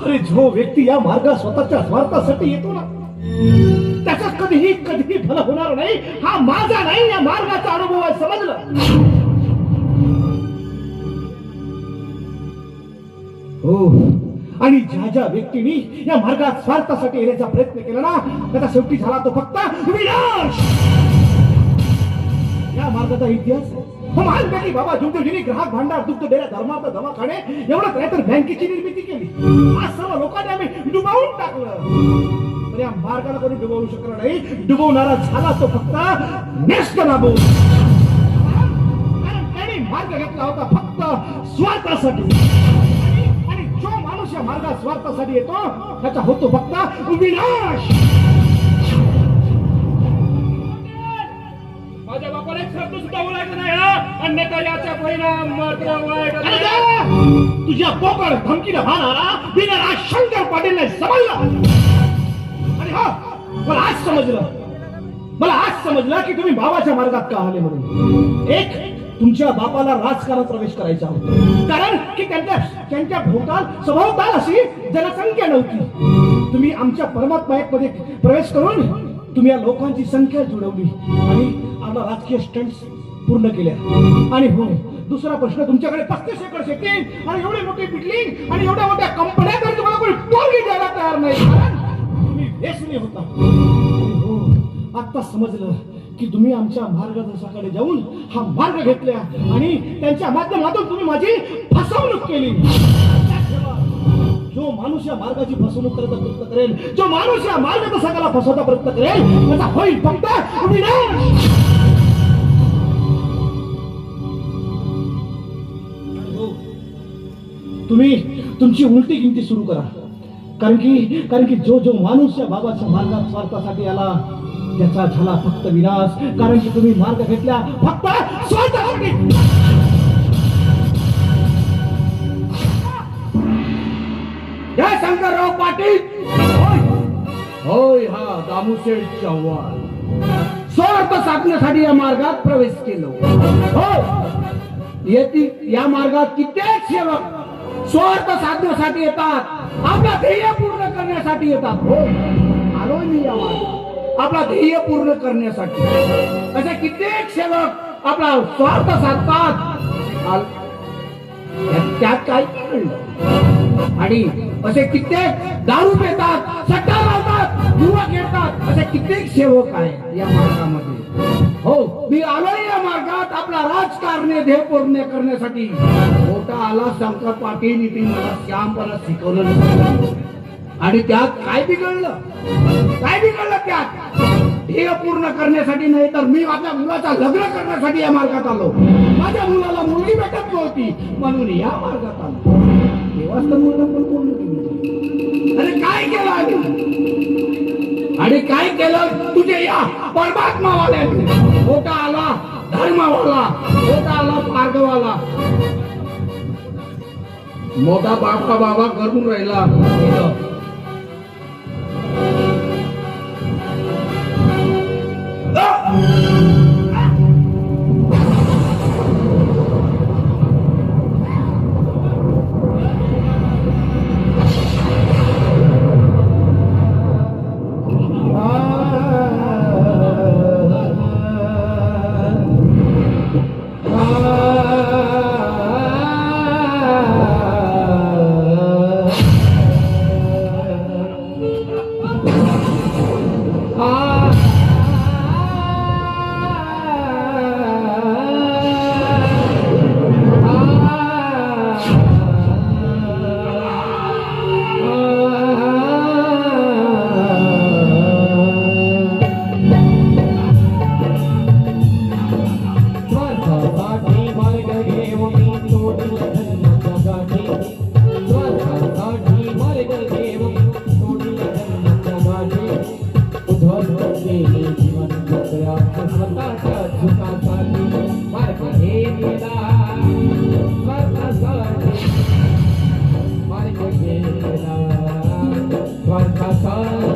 अरे जो व्यक्ती या मार्गात स्वतःच्या स्वार्थासाठी येतो ना, त्याच्यात कधीही कधीही भलं होणार नाही. हा माझा नाही, या मार्गाचा अनुभव आहे, समजलं? हो. आणि ज्या ज्या व्यक्तीने या मार्गात स्वार्थासाठी येण्याचा प्रयत्न केला ना, त्याचा शेवटी झाला तो फक्त विनाश. या मार्गाचा इतिहास की बाबा जुमजुजीने ग्राहक भांडार, दुग्ध डेऱ्या, धर्मार्थ दवाखाने एवढंच नाही तर बँकेची निर्मिती केली. आज सर्व लोकांनी आम्ही डुबावून टाकलं. पण या मार्गाला कोणी डुबवू शकला नाही. डुबवणारा झाला तो फक्त नेस्तनाबूत. कारण त्यांनी मार्ग घेतला होता फक्त स्वार्थासाठी. आणि जो माणूस या मार्गात स्वार्थासाठी येतो त्याचा होतो फक्त विनाश. माझ्या बापाला एक शब्द सुद्धा बोलायचं नाही हा, अन्यथा याचा परिणाम मात्र वाईट. तुझ्या पोकळ धमकीला भानारा बिना शंकर पाटीलने समजलं. आणि हा मला आज समजलं की तुम्ही बाबाच्या मार्गात का आले म्हणून. एक, तुमच्या बापाला राजकारणात प्रवेश करायचा होता, कारण की त्यांच्या सभोवताल अशी जनसंख्या नव्हती. तुम्ही आमच्या परमात्मा एक मध्ये प्रवेश करून तुम्ही या लोकांची संख्या जुळवली आणि आपला राजकीय स्टंट्स पूर्ण केल्या. आणि हो, दुसरा प्रश्न, तुमच्याकडे 35 एकर शेती आणि एवढी मोठी बिल्डिंग आणि एवढ्या मोठ्या कंपन्या, तर तुम्हाला कोणी पोरगी द्यायला तयार नाही, कारण तुम्ही व्यसनी होता. हो, आता समजलं की तुम्ही आमच्या मार्गदर्शकाकडे जाऊन हा मार्ग घेतला आणि त्यांच्या माध्यमातून तुम्ही माझी फसवणूक केली. जो माणूस या मार्गाची फसवणूक करता प्रयत्न करेल, जो माणूस या मार्गदर्शकाला फसवता प्रयत्न करेल, त्याचा होईल फक्त विनाश. तुम्ही तुमची उलटी गिनती सुरू करा, कारण की जो माणूस या बाबाच्या मार्गात स्वार्थासाठी आला त्याचा झाला फक्त विनाश. कारण की तुम्ही मार्ग घेतला फक्त स्वार्थासाठी. जय शंकरराव पाटील. होय, हा दामूशेठ चव्हाण स्वार्थ साधण्यासाठी या मार्गात प्रवेश केलो. हो, या मार्गात कित्येक सेवक स्वार्थ साधण्यासाठी येतात, आपला ध्येय पूर्ण करण्यासाठी येतात. हो, आलोय मी या मार्गात आपला ध्येय पूर्ण करण्यासाठी. असे कित्येक सेवक आपला स्वार्थ साधतात. त्यात काय आणि असे कित्येक दारू पितात, सट्टा लावतात, जुवा खेळतात, असे कित्येक सेवक आहेत या मार्गामध्ये. हो, मी आलोय या मार्गात आपला राजकारणी ध्येय पूर्ण करण्यासाठी. मोठा आला शंकर पाटील, इथे मला श्यामपणा शिकवलं आणि त्यात काय बिघडलं त्यात? ध्येय पूर्ण करण्यासाठी नाही तर मी माझ्या मुलाचा लग्न करण्यासाठी या मार्गात आलो. माझ्या मुलाला मुलगी भेटत नव्हती म्हणून या मार्गात आलो. तेव्हाच तर मुलगा पण पूर्ण केली. अरे काय केलं आणि काय केलं तुझे या परमात्मावाल्याने? मोठा आला धर्मावाला, मोठा आला मार्गवाला, मोठा बाबा करून राहिला. Marco,